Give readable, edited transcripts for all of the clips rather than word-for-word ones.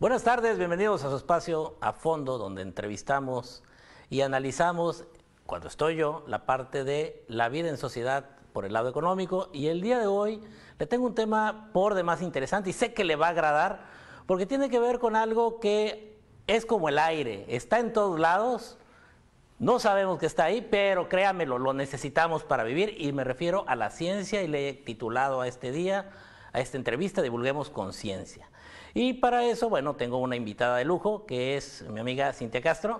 Buenas tardes, bienvenidos a su espacio A Fondo, donde entrevistamos y analizamos, cuando estoy yo, la parte de la vida en sociedad por el lado económico. Y el día de hoy le tengo un tema por demás interesante y sé que le va a agradar porque tiene que ver con algo que es como el aire, está en todos lados, no sabemos que está ahí, pero créamelo, lo necesitamos para vivir y me refiero a la ciencia y le he titulado a este día, a esta entrevista, Divulguemos Conciencia. Y para eso, bueno, tengo una invitada de lujo, que es mi amiga Cintia Castro,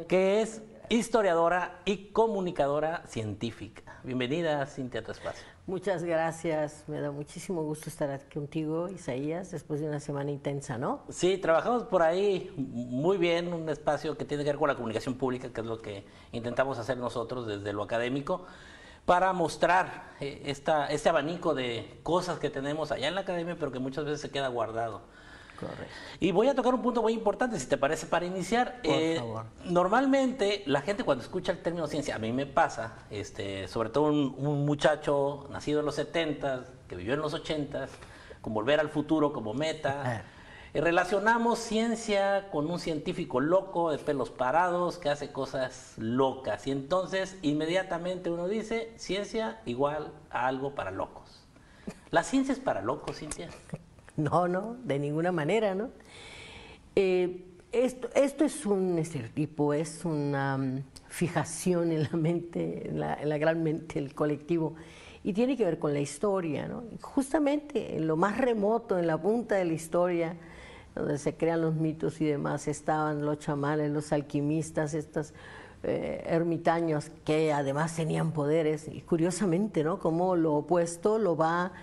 que es historiadora y comunicadora científica. Bienvenida, Cintia, a tu espacio. Muchas gracias, me da muchísimo gusto estar aquí contigo, Isaías, después de una semana intensa, ¿no? Sí, trabajamos por ahí muy bien, un espacio que tiene que ver con la comunicación pública, que es lo que intentamos hacer nosotros desde lo académico, para mostrar este abanico de cosas que tenemos allá en la academia, pero que muchas veces se queda guardado. Correcto. Y voy a tocar un punto muy importante, si te parece, para iniciar. Por favor. Normalmente, la gente cuando escucha el término ciencia, a mí me pasa, sobre todo un muchacho nacido en los 70s, que vivió en los 80s, con Volver al Futuro como meta, relacionamos ciencia con un científico loco, de pelos parados, que hace cosas locas. Y entonces, inmediatamente uno dice, ciencia igual a algo para locos. ¿La ciencia es para locos, Cintia? No, de ninguna manera, ¿no? Esto es un estereotipo, es una fijación en la mente, en la gran mente del colectivo, y tiene que ver con la historia, ¿no? Justamente en lo más remoto, en la punta de la historia, donde se crean los mitos y demás, estaban los chamanes, los alquimistas, estos ermitaños que además tenían poderes, y curiosamente, ¿no? Como lo opuesto lo va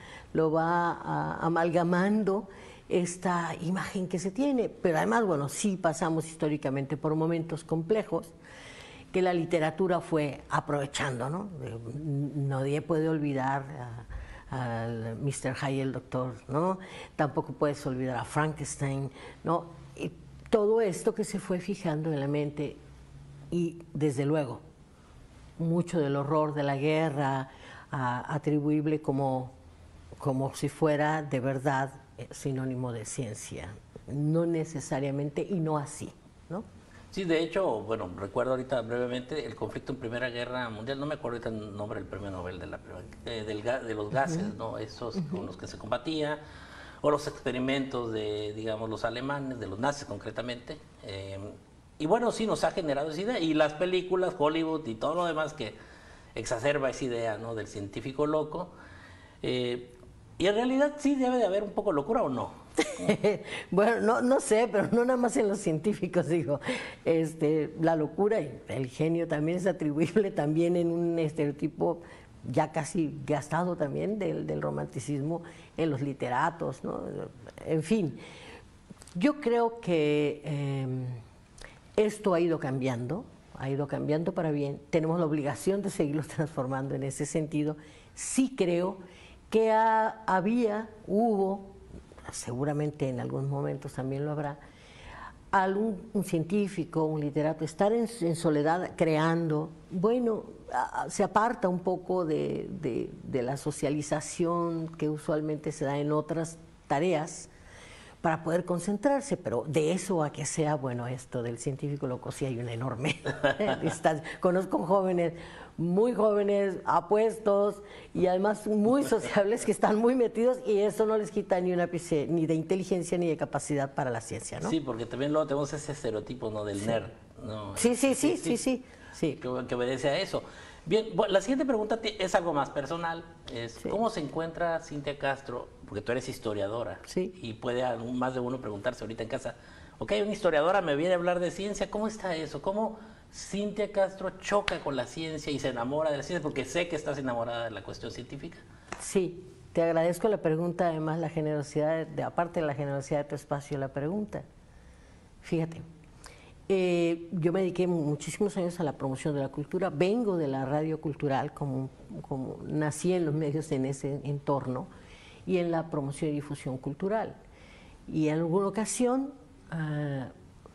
amalgamando esta imagen que se tiene, pero además, bueno, sí pasamos históricamente por momentos complejos que la literatura fue aprovechando, ¿no? Nadie puede olvidar al Mr. Hyde, el doctor, ¿no? Tampoco puedes olvidar a Frankenstein, ¿no? Y todo esto que se fue fijando en la mente y, desde luego, mucho del horror de la guerra atribuible como si fuera de verdad sinónimo de ciencia, no necesariamente y no así, ¿no? Sí, de hecho, bueno, recuerdo ahorita brevemente el conflicto en Primera Guerra Mundial, no me acuerdo ahorita el nombre del premio Nobel de, de los gases, ¿no? Esos con los que se combatía, o los experimentos de, digamos, los alemanes, de los nazis concretamente. Y bueno, sí nos ha generado esa idea, y las películas, Hollywood y todo lo demás que exacerba esa idea, ¿no? Del científico loco. Y en realidad sí debe de haber un poco de locura, ¿o no? Bueno, no sé, pero no nada más en los científicos, digo. La locura y el genio también es atribuible también en un estereotipo ya casi gastado también del romanticismo en los literatos, ¿no? En fin, yo creo que esto ha ido cambiando para bien. Tenemos la obligación de seguirlo transformando en ese sentido. Sí creo que hubo, seguramente en algunos momentos también lo habrá, un científico, un literato, estar en soledad creando, bueno, se aparta un poco de la socialización que usualmente se da en otras tareas para poder concentrarse, pero de eso a que sea, bueno, esto del científico loco sí hay una enorme distancia. Conozco jóvenes, muy jóvenes, apuestos y además muy sociables que están muy metidos, y eso no les quita ni un ápice ni de inteligencia ni de capacidad para la ciencia, ¿no? Sí, porque también luego tenemos ese estereotipo, ¿no? Del nerd, ¿no? Sí. Que obedece a eso. Bien, bueno, la siguiente pregunta es algo más personal. ¿Cómo se encuentra Cintia Castro? Porque tú eres historiadora. Sí. Y puede más de uno preguntarse ahorita en casa, ok, una historiadora me viene a hablar de ciencia, ¿cómo está eso? ¿Cómo Cintia Castro choca con la ciencia y se enamora de la ciencia? Porque sé que estás enamorada de la cuestión científica. Sí, te agradezco la pregunta, además la generosidad, aparte de la generosidad de tu espacio, la pregunta. Fíjate. Yo me dediqué muchísimos años a la promoción de la cultura, vengo de la radio cultural, como nací en los medios en ese entorno, y en la promoción y difusión cultural. Y en alguna ocasión,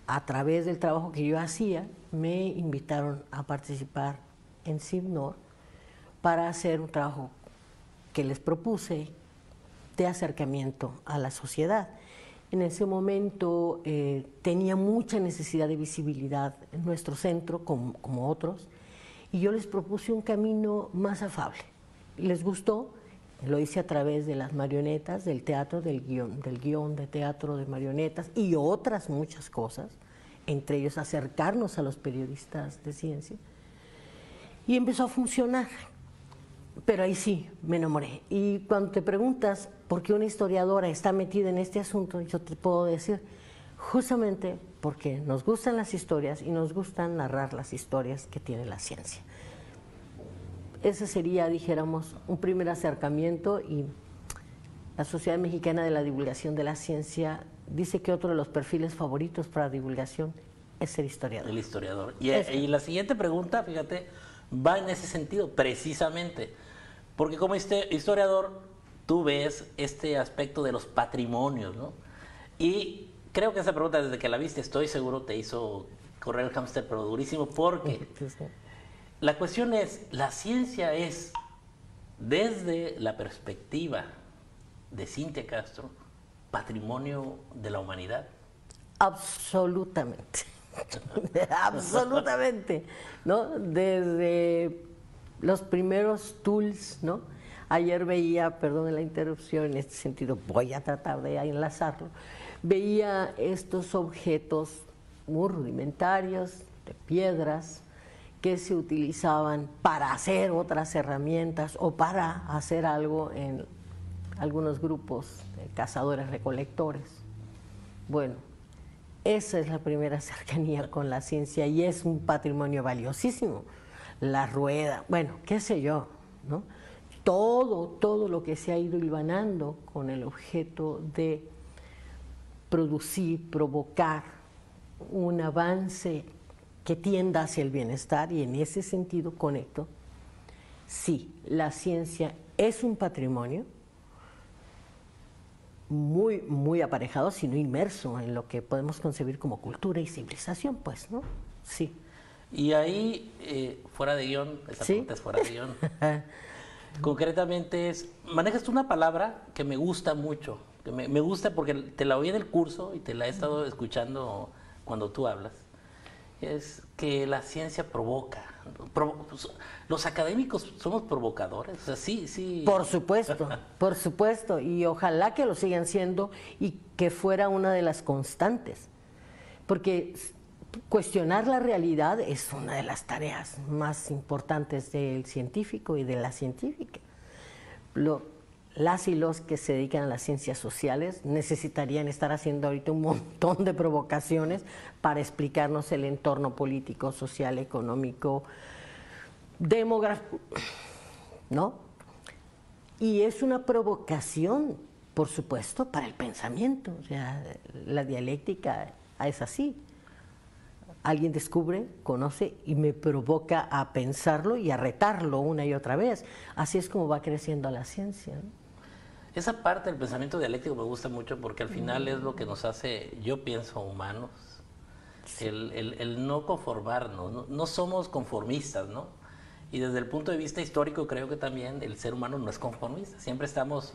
a través del trabajo que yo hacía, me invitaron a participar en CIVNOR para hacer un trabajo que les propuse de acercamiento a la sociedad. En ese momento tenía mucha necesidad de visibilidad en nuestro centro, como otros, y yo les propuse un camino más afable. Les gustó, lo hice a través de las marionetas, del teatro, del guión de teatro de marionetas y otras muchas cosas, entre ellos acercarnos a los periodistas de ciencia, y empezó a funcionar. Pero ahí sí, me enamoré. Y cuando te preguntas por qué una historiadora está metida en este asunto, yo te puedo decir, justamente porque nos gustan las historias y nos gustan narrar las historias que tiene la ciencia. Ese sería, dijéramos, un primer acercamiento, y la Sociedad Mexicana de la Divulgación de la Ciencia dice que otro de los perfiles favoritos para divulgación es ser historiador. El historiador. Y la siguiente pregunta, fíjate, va en ese sentido, precisamente. Porque como historiador, tú ves este aspecto de los patrimonios, ¿no? Y creo que esa pregunta, desde que la viste, estoy seguro, te hizo correr el hámster, pero durísimo, porque la cuestión es, la ciencia es, desde la perspectiva de Cintia Castro, patrimonio de la humanidad. Absolutamente. Absolutamente, ¿no? Desde los primeros tools, ¿no? Ayer veía, perdón la interrupción, en este sentido voy a tratar de enlazarlo, veía estos objetos muy rudimentarios, de piedras, que se utilizaban para hacer otras herramientas o para hacer algo en algunos grupos de cazadores-recolectores. Bueno, esa es la primera cercanía con la ciencia y es un patrimonio valiosísimo. La rueda, bueno, qué sé yo, ¿no? Todo lo que se ha ido hilvanando con el objeto de producir, provocar un avance que tienda hacia el bienestar, y en ese sentido conecto. Sí, la ciencia es un patrimonio muy, muy aparejado, sino inmerso en lo que podemos concebir como cultura y civilización, pues, ¿no? Sí. Y ahí, fuera de guión, esa pregunta es fuera de guión. Concretamente manejas tú una palabra que me gusta mucho, que me gusta porque te la oí en el curso y te la he estado escuchando cuando tú hablas. Es que la ciencia provoca. Los académicos somos provocadores, o sea, sí. Por supuesto, y ojalá que lo sigan siendo y que fuera una de las constantes, porque cuestionar la realidad es una de las tareas más importantes del científico y de la científica. Las y los que se dedican a las ciencias sociales necesitarían estar haciendo ahorita un montón de provocaciones para explicarnos el entorno político, social, económico, demográfico, ¿no? Y es una provocación, por supuesto, para el pensamiento. O sea, la dialéctica es así. Alguien descubre, conoce y me provoca a pensarlo y a retarlo una y otra vez. Así es como va creciendo la ciencia, ¿no? Esa parte del pensamiento dialéctico me gusta mucho porque al final es lo que nos hace, yo pienso, humanos. Sí. El no conformarnos, no somos conformistas, ¿no? Y desde el punto de vista histórico creo que también el ser humano no es conformista. Siempre estamos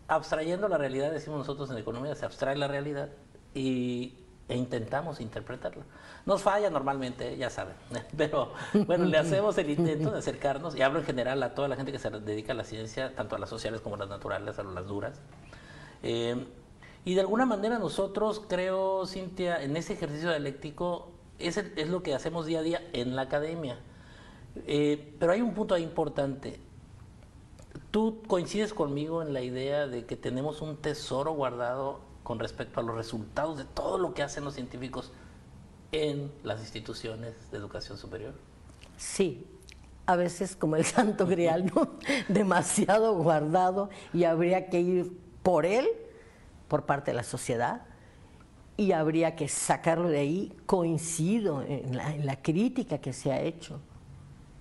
abstrayendo la realidad, decimos nosotros en economía, se abstrae la realidad e intentamos interpretarla. Nos falla normalmente, ya saben, pero bueno, le hacemos el intento de acercarnos, y hablo en general a toda la gente que se dedica a la ciencia, tanto a las sociales como a las naturales, a las duras. Y de alguna manera nosotros, creo, Cintia, en ese ejercicio dialéctico, es lo que hacemos día a día en la academia. Pero hay un punto ahí importante. ¿Tú coincides conmigo en la idea de que tenemos un tesoro guardado con respecto a los resultados de todo lo que hacen los científicos en las instituciones de educación superior? Sí, a veces como el Santo Grial, ¿no? Demasiado guardado, y habría que ir por él, por parte de la sociedad, y habría que sacarlo de ahí. Coincido en la crítica que se ha hecho.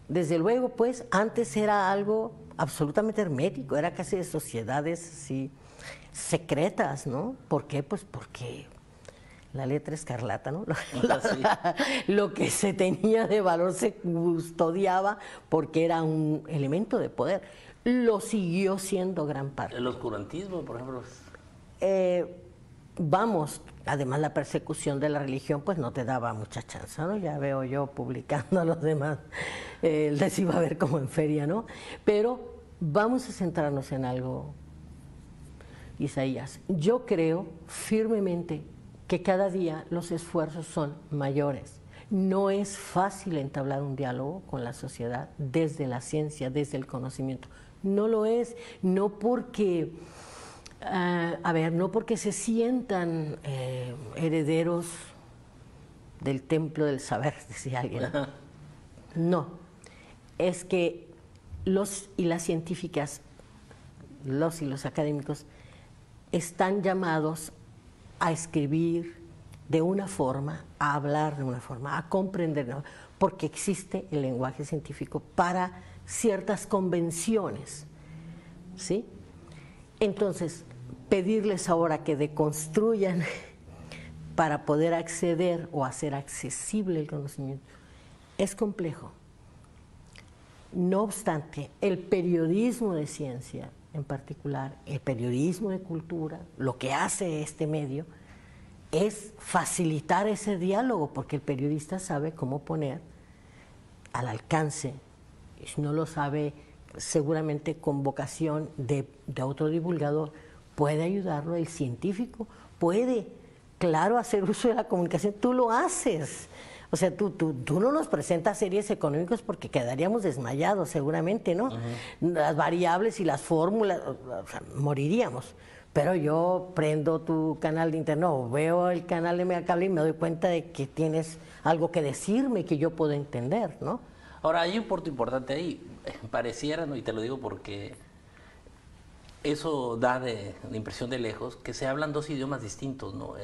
Desde luego, pues, antes era algo absolutamente hermético, era casi de sociedades así secretas, ¿no? ¿Por qué? Pues porque la letra escarlata, ¿no? Lo que se tenía de valor se custodiaba porque era un elemento de poder. Lo siguió siendo gran parte. El oscurantismo, por ejemplo. vamos, además la persecución de la religión pues no te daba mucha chance, ¿no? Ya veo yo publicando a los demás, les iba a ver como en feria, ¿no? Pero vamos a centrarnos en algo, Isaías. Yo creo firmemente que cada día los esfuerzos son mayores. No es fácil entablar un diálogo con la sociedad desde la ciencia, desde el conocimiento. No lo es, no porque, no porque se sientan herederos del templo del saber, decía alguien. No, es que los y las científicas, los y los académicos, están llamados a escribir de una forma, a hablar de una forma, a comprender, ¿no? Porque existe el lenguaje científico para ciertas convenciones, ¿sí? Entonces, pedirles ahora que deconstruyan para poder acceder o hacer accesible el conocimiento es complejo. No obstante, el periodismo de ciencia, en particular, el periodismo de cultura, lo que hace este medio es facilitar ese diálogo, porque el periodista sabe cómo poner al alcance, y si no lo sabe, seguramente con vocación de otro divulgador, puede ayudarlo, el científico puede, claro, hacer uso de la comunicación, tú lo haces. O sea, tú no nos presentas series económicas porque quedaríamos desmayados seguramente, ¿no? Las variables y las fórmulas, o sea, moriríamos. Pero yo prendo tu canal de internet, no, veo el canal de Megacable y me doy cuenta de que tienes algo que decirme que yo puedo entender, ¿no? Ahora, hay un punto importante ahí. Pareciera, ¿no? Y te lo digo porque eso da de impresión de lejos, que se hablan dos idiomas distintos, ¿no?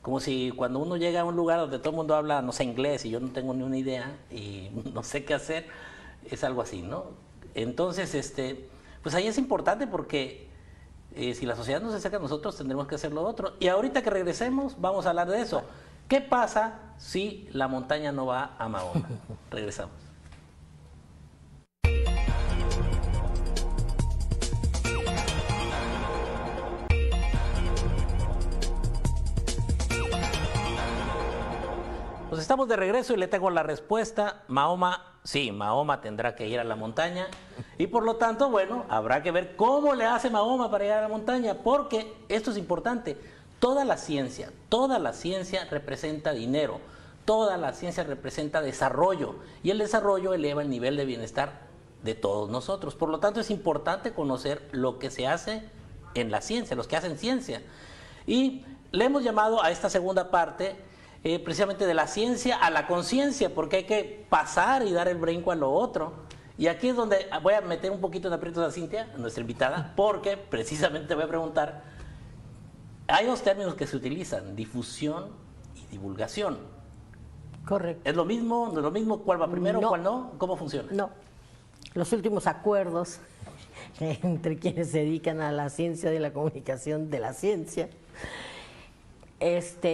Como si cuando uno llega a un lugar donde todo el mundo habla, no sé, inglés y yo no tengo ni una idea y no sé qué hacer, es algo así, ¿no? Entonces, pues ahí es importante porque si la sociedad nos acerca a nosotros, tendremos que hacer lo otro. Y ahorita que regresemos, vamos a hablar de eso. ¿Qué pasa si la montaña no va a Mahoma? Regresamos. Pues estamos de regreso y le tengo la respuesta. Mahoma, sí, Mahoma tendrá que ir a la montaña y por lo tanto, bueno, habrá que ver cómo le hace Mahoma para llegar a la montaña, porque esto es importante. Toda la ciencia representa dinero, toda la ciencia representa desarrollo y el desarrollo eleva el nivel de bienestar de todos nosotros. Por lo tanto, es importante conocer lo que se hace en la ciencia, los que hacen ciencia. Y le hemos llamado a esta segunda parte precisamente de la ciencia a la conciencia, porque hay que pasar y dar el brinco a lo otro. Y aquí es donde voy a meter un poquito en aprietos a Cintia, nuestra invitada, porque precisamente te voy a preguntar, hay dos términos que se utilizan, difusión y divulgación. Correcto. ¿Es lo mismo? ¿No es lo mismo? ¿Cuál va primero? No. ¿Cuál no? ¿Cómo funciona? No. Los últimos acuerdos entre quienes se dedican a la ciencia de la comunicación de la ciencia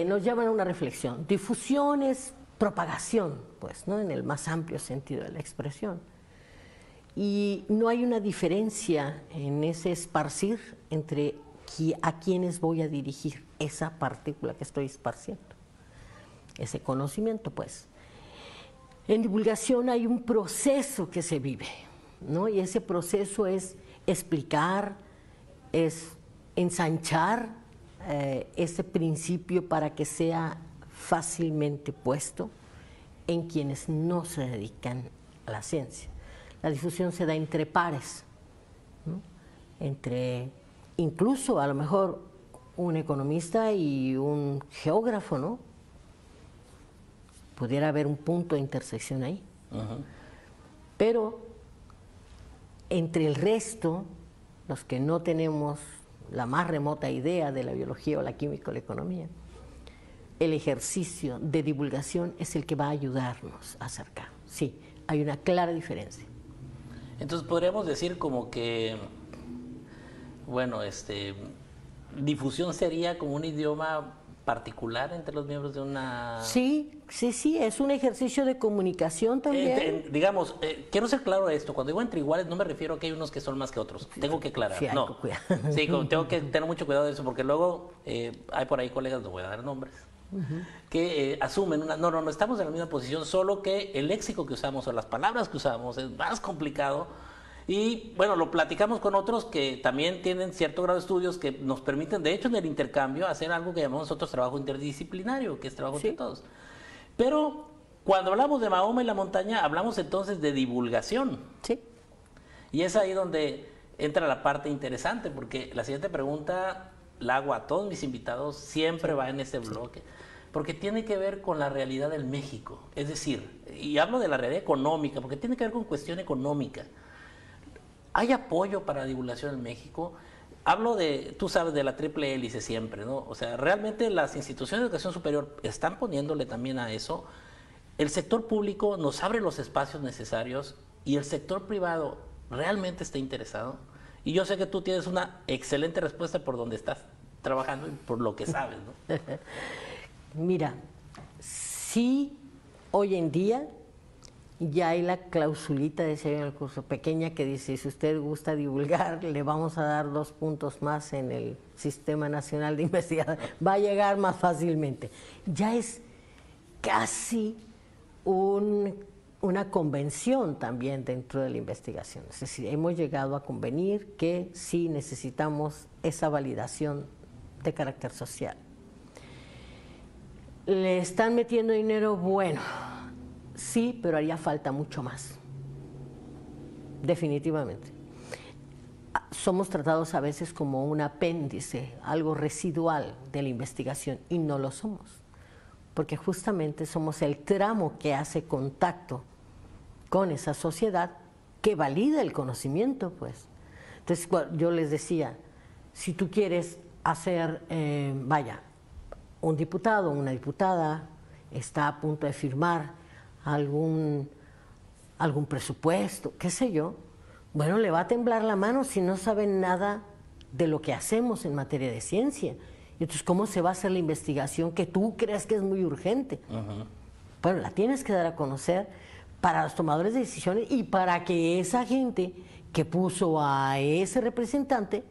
nos llevan a una reflexión. Difusión es propagación, pues, ¿no? En el más amplio sentido de la expresión. Y no hay una diferencia en ese esparcir entre a quienes voy a dirigir esa partícula que estoy esparciendo, ese conocimiento, pues. En divulgación hay un proceso que se vive, ¿no? Y ese proceso es explicar, es ensanchar ese principio para que sea fácilmente puesto en quienes no se dedican a la ciencia. La difusión se da entre pares, ¿no? Entre, incluso a lo mejor, un economista y un geógrafo, ¿no? Pudiera haber un punto de intersección ahí. Pero entre el resto, los que no tenemos la más remota idea de la biología o la química o la economía, el ejercicio de divulgación es el que va a ayudarnos a acercar. Sí, hay una clara diferencia. Entonces podríamos decir como que, bueno, difusión sería como un idioma particular entre los miembros de una... Sí, es un ejercicio de comunicación también. Digamos, quiero ser claro esto, cuando digo entre iguales no me refiero a que hay unos que son más que otros, tengo que aclarar. Sí, no. Sí, tengo que tener mucho cuidado de eso, porque luego hay por ahí colegas, no voy a dar nombres, que asumen no, estamos en la misma posición, solo que el léxico que usamos o las palabras que usamos es más complicado. Y bueno, lo platicamos con otros que también tienen cierto grado de estudios que nos permiten, de hecho, en el intercambio, hacer algo que llamamos nosotros trabajo interdisciplinario, que es trabajo entre todos. Pero cuando hablamos de Mahoma y la montaña, hablamos entonces de divulgación. Sí. Y es ahí donde entra la parte interesante, porque la siguiente pregunta la hago a todos mis invitados, siempre va en ese bloque, porque tiene que ver con la realidad del México. Es decir, y hablo de la realidad económica, porque tiene que ver con cuestión económica. ¿Hay apoyo para la divulgación en México? Hablo de, tú sabes, de la triple hélice siempre, ¿no? O sea, realmente las instituciones de educación superior están poniéndole también a eso. El sector público nos abre los espacios necesarios y el sector privado realmente está interesado. Y yo sé que tú tienes una excelente respuesta por donde estás trabajando y por lo que sabes, ¿no? Mira, sí, hoy en día ya hay la clausulita, decía en el curso, pequeña, que dice, si usted gusta divulgar, le vamos a dar 2 puntos más en el Sistema Nacional de Investigación. Va a llegar más fácilmente. Ya es casi una convención también dentro de la investigación. Es decir, hemos llegado a convenir que sí necesitamos esa validación de carácter social. ¿Le están metiendo dinero? Bueno, sí, pero haría falta mucho más, definitivamente. Somos tratados a veces como un apéndice, algo residual de la investigación, y no lo somos, porque justamente somos el tramo que hace contacto con esa sociedad que valida el conocimiento, pues. Entonces, yo les decía, si tú quieres hacer, un diputado o una diputada está a punto de firmar algún presupuesto, qué sé yo, bueno, le va a temblar la mano si no sabe nada de lo que hacemos en materia de ciencia. Entonces, ¿cómo se va a hacer la investigación que tú crees que es muy urgente? Bueno, la tienes que dar a conocer para los tomadores de decisiones y para que esa gente que puso a ese representante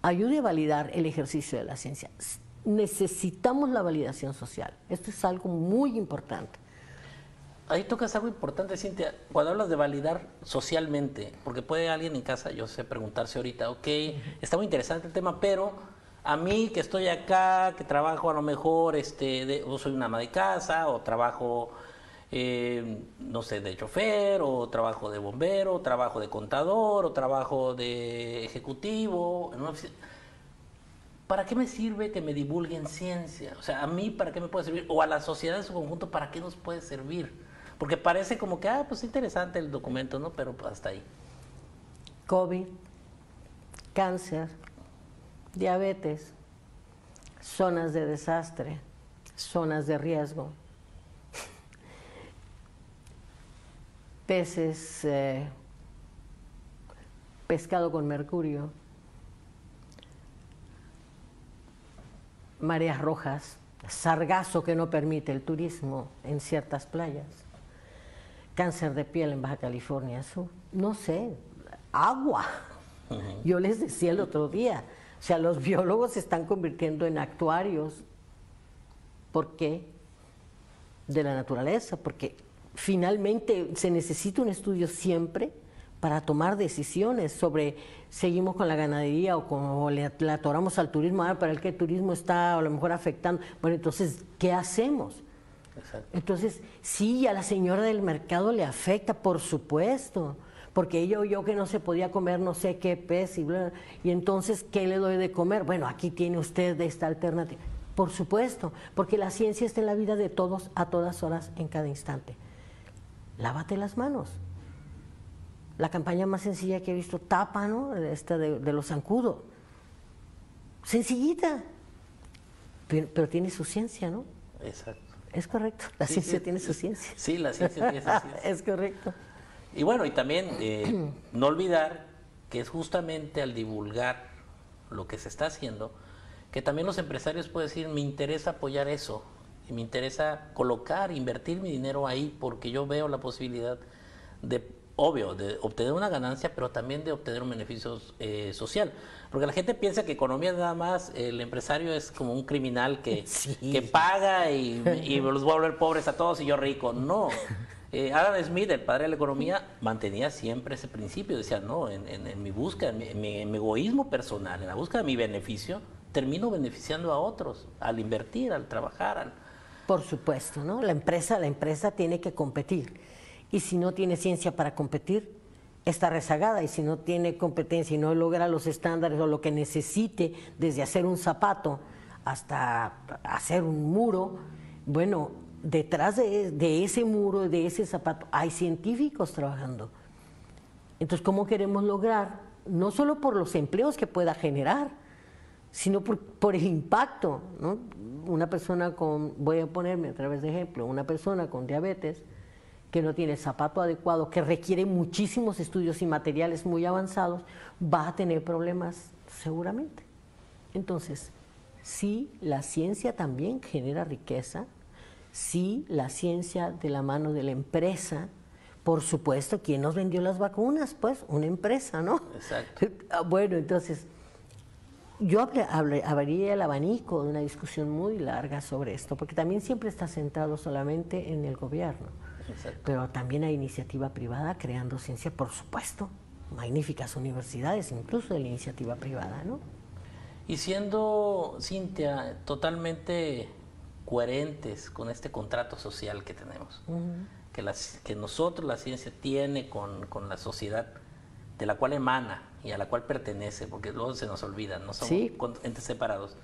ayude a validar el ejercicio de la ciencia. Necesitamos la validación social. Esto es algo muy importante. Ahí tocas algo importante, Cintia, cuando hablas de validar socialmente, porque puede alguien en casa, yo sé, preguntarse ahorita, ok, está muy interesante el tema, pero a mí que estoy acá, que trabajo a lo mejor, o soy una ama de casa, o trabajo, no sé, de chofer, o trabajo de bombero, o trabajo de contador, o trabajo de ejecutivo, en una oficina. ¿Para qué me sirve que me divulguen ciencia? O sea, a mí, ¿para qué me puede servir? O a la sociedad en su conjunto, ¿para qué nos puede servir? Porque parece como que, pues interesante el documento, ¿no? Pero hasta ahí. COVID, cáncer, diabetes, zonas de desastre, zonas de riesgo, peces, pescado con mercurio, mareas rojas, sargazo que no permite el turismo en ciertas playas, cáncer de piel en Baja California Sur, no sé, agua. Yo les decía el otro día, o sea, los biólogos se están convirtiendo en actuarios. ¿Por qué? De la naturaleza, porque finalmente se necesita un estudio siempre para tomar decisiones sobre seguimos con la ganadería o le atoramos al turismo, para el que el turismo está a lo mejor afectando. Bueno, entonces, ¿qué hacemos? Exacto. Entonces, sí, a la señora del mercado le afecta, por supuesto, porque ella oyó que no se podía comer no sé qué pez y entonces, ¿qué le doy de comer? Bueno, aquí tiene usted esta alternativa. Por supuesto, porque la ciencia está en la vida de todos, a todas horas, en cada instante. Lávate las manos. La campaña más sencilla que he visto, tapa, ¿no? Esta de los zancudos. Sencillita, pero tiene su ciencia, ¿no? Exacto. Es correcto, la ciencia tiene su ciencia. Sí, la ciencia tiene su ciencia. Es correcto. Y bueno, y también no olvidar que es justamente al divulgar lo que se está haciendo que también los empresarios pueden decir, me interesa apoyar eso, y me interesa colocar, invertir mi dinero ahí, porque yo veo la posibilidad de, obvio, de obtener una ganancia, pero también de obtener un beneficio social. Porque la gente piensa que economía nada más, el empresario es como un criminal que, Sí. que paga y los va a volver pobres a todos y yo rico. No. Adam Smith, el padre de la economía, mantenía siempre ese principio. Decía, no, en mi búsqueda, en mi egoísmo personal, en la búsqueda de mi beneficio, termino beneficiando a otros al invertir, al trabajar. Por supuesto, ¿no? La empresa tiene que competir. Y si no tiene ciencia para competir, está rezagada. Y si no tiene competencia y no logra los estándares o lo que necesite, desde hacer un zapato hasta hacer un muro, bueno, detrás de ese muro, de ese zapato, hay científicos trabajando. Entonces, ¿cómo queremos lograr? No solo por los empleos que pueda generar, sino por el impacto, ¿no? Una persona voy a ponerme a través de ejemplo, una persona con diabetes que no tiene el zapato adecuado, que requiere muchísimos estudios y materiales muy avanzados, va a tener problemas seguramente. Entonces, sí, la ciencia también genera riqueza, sí, la ciencia de la mano de la empresa. Por supuesto, ¿quién nos vendió las vacunas? Pues una empresa, ¿no? Exacto. Bueno, entonces, yo abriría el abanico de una discusión muy larga sobre esto, porque también siempre está centrado solamente en el gobierno. Exacto. Pero también hay iniciativa privada creando ciencia, por supuesto. Magníficas universidades, incluso de la iniciativa privada, ¿no? Y siendo, Cintia, totalmente coherentes con este contrato social que tenemos, que nosotros, la ciencia, tiene con la sociedad de la cual emana y a la cual pertenece, porque luego se nos olvida, no somos Sí. entes separados.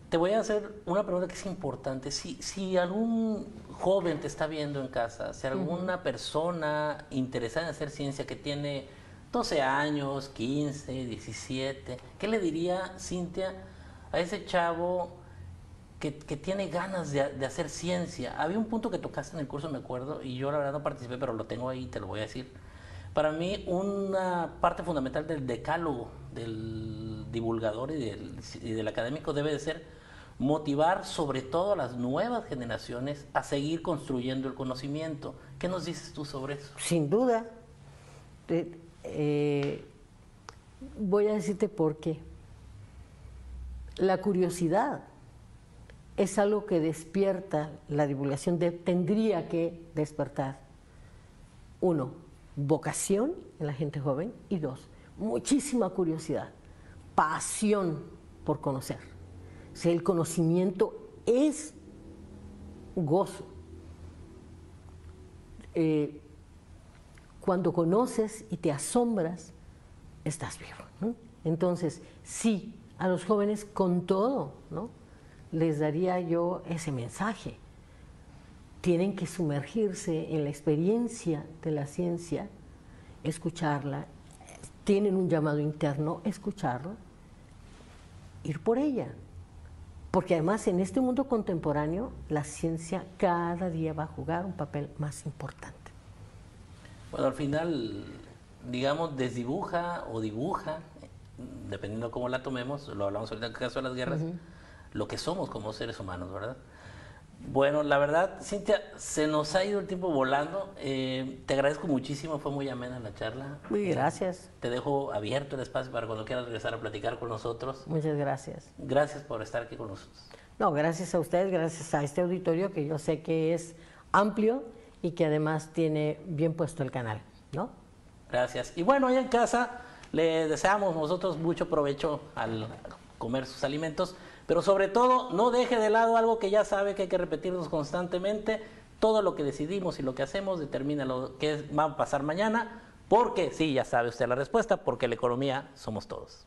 Te voy a hacer una pregunta que es importante. Si algún joven te está viendo en casa, si alguna persona interesada en hacer ciencia que tiene 12 años, 15, 17, ¿qué le diría, Cintia, a ese chavo que tiene ganas de hacer ciencia? Había un punto que tocaste en el curso, me acuerdo, y yo la verdad no participé, pero lo tengo ahí y te lo voy a decir. Para mí, una parte fundamental del decálogo del divulgador y del académico debe de ser motivar sobre todo a las nuevas generaciones a seguir construyendo el conocimiento. ¿Qué nos dices tú sobre eso? Sin duda. Voy a decirte por qué. La curiosidad es algo que despierta la divulgación, tendría que despertar. 1, vocación en la gente joven, y 2, muchísima curiosidad, pasión por conocer. O sea, el conocimiento es gozo. Cuando conoces y te asombras, estás vivo, ¿no? Entonces, sí, a los jóvenes con todo, ¿no?, les daría yo ese mensaje. Tienen que sumergirse en la experiencia de la ciencia, escucharla, tienen un llamado interno, escucharla, ir por ella. Porque además en este mundo contemporáneo la ciencia cada día va a jugar un papel más importante. Bueno, al final, digamos, desdibuja o dibuja, dependiendo de cómo la tomemos, lo hablamos ahorita en el caso de las guerras, lo que somos como seres humanos, ¿verdad? Bueno, la verdad, Cintia, se nos ha ido el tiempo volando. Te agradezco muchísimo, fue muy amena la charla. Muy gracias. Te dejo abierto el espacio para cuando quieras regresar a platicar con nosotros. Muchas gracias. Gracias por estar aquí con nosotros. No, gracias a ustedes, gracias a este auditorio que yo sé que es amplio y que además tiene bien puesto el canal, ¿no? Gracias. Y bueno, allá en casa le deseamos nosotros mucho provecho al comer sus alimentos, pero sobre todo no deje de lado algo que ya sabe que hay que repetirnos constantemente. Todo lo que decidimos y lo que hacemos determina lo que va a pasar mañana, porque sí, ya sabe usted la respuesta, porque la economía somos todos.